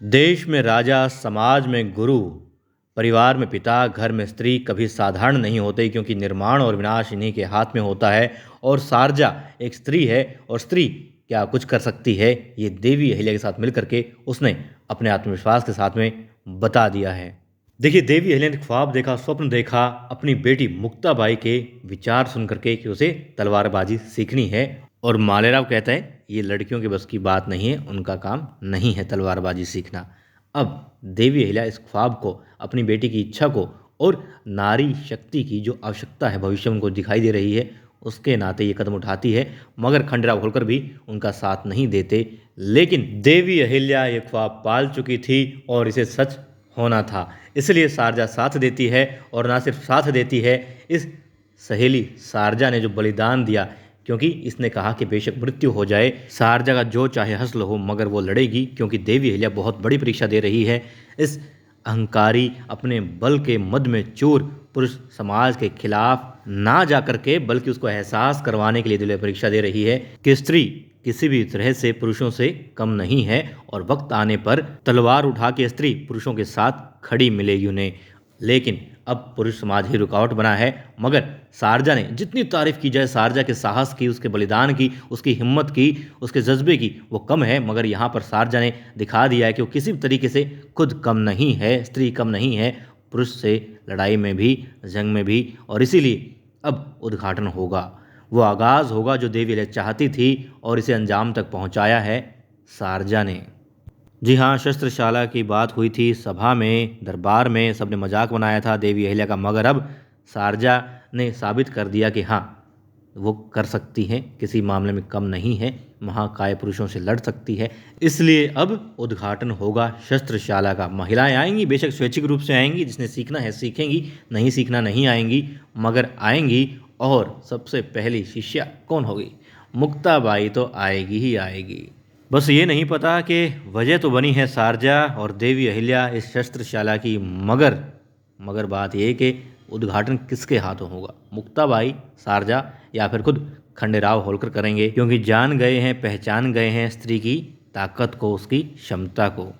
देश में राजा, समाज में गुरु, परिवार में पिता, घर में स्त्री कभी साधारण नहीं होते क्योंकि निर्माण और विनाश इन्हीं के हाथ में होता है। और सारजा एक स्त्री है और स्त्री क्या कुछ कर सकती है ये देवी अहिल्या के साथ मिलकर के उसने अपने आत्मविश्वास के साथ में बता दिया है। देखिए, देवी अहिल्या ने ख्वाब देखा, स्वप्न देखा अपनी बेटी मुक्ताबाई के विचार सुन करके कि उसे तलवारबाजी सीखनी है। और मालेराव कहता है ये लड़कियों के बस की बात नहीं है, उनका काम नहीं है तलवारबाजी सीखना। अब देवी अहिल्या इस ख्वाब को, अपनी बेटी की इच्छा को और नारी शक्ति की जो आवश्यकता है भविष्य में उनको दिखाई दे रही है, उसके नाते ये कदम उठाती है। मगर खंडेराव होलकर भी उनका साथ नहीं देते। लेकिन देवी अहिल्या ये ख्वाब पाल चुकी थी और इसे सच होना था, इसलिए सारजा साथ देती है। और ना सिर्फ साथ देती है, इस सहेली सारजा ने जो बलिदान दिया, क्योंकि इसने कहा कि बेशक मृत्यु हो जाए, सारजा का जो चाहे हस्ल हो मगर वो लड़ेगी, क्योंकि देवी अहिल्या बहुत बड़ी परीक्षा दे रही है। इस अहंकारी, अपने बल के मद में चूर पुरुष समाज के खिलाफ ना जा करके बल्कि उसको एहसास करवाने के लिए दिव्य परीक्षा दे रही है कि स्त्री किसी भी तरह से पुरुषों से कम नहीं है और वक्त आने पर तलवार उठा के स्त्री पुरुषों के साथ खड़ी मिलेगी उन्हें। लेकिन अब पुरुष समाज ही रुकावट बना है। मगर सारजा ने जितनी तारीफ की जाए सारजा के साहस की, उसके बलिदान की, उसकी हिम्मत की, उसके जज्बे की, वो कम है। मगर यहाँ पर सारजा ने दिखा दिया है कि वो किसी भी तरीके से खुद कम नहीं है, स्त्री कम नहीं है पुरुष से, लड़ाई में भी, जंग में भी। और इसीलिए अब उद्घाटन होगा, वो आगाज़ होगा जो देवी अहिल्या चाहती थी और इसे अंजाम तक पहुँचाया है सारजा ने। जी हाँ, शस्त्रशाला की बात हुई थी सभा में, दरबार में, सबने मजाक बनाया था देवी अहिल्या का। मगर अब सारजा ने साबित कर दिया कि हाँ, वो कर सकती हैं, किसी मामले में कम नहीं है, महाकाय पुरुषों से लड़ सकती है। इसलिए अब उद्घाटन होगा शस्त्रशाला का। महिलाएं आएंगी, बेशक स्वैच्छिक रूप से आएंगी, जिसने सीखना है सीखेंगी, नहीं सीखना नहीं आएंगी, मगर आएंगी। और सबसे पहली शिष्या कौन होगी? मुक्ताबाई तो आएगी ही आएगी। बस ये नहीं पता कि वजह तो बनी है सारजा और देवी अहिल्या इस शस्त्रशाला की। मगर बात ये कि उद्घाटन किसके हाथों होगा? मुक्ताबाई, सारजा या फिर खुद खंडेराव होलकर करेंगे, क्योंकि जान गए हैं, पहचान गए हैं स्त्री की ताकत को, उसकी क्षमता को।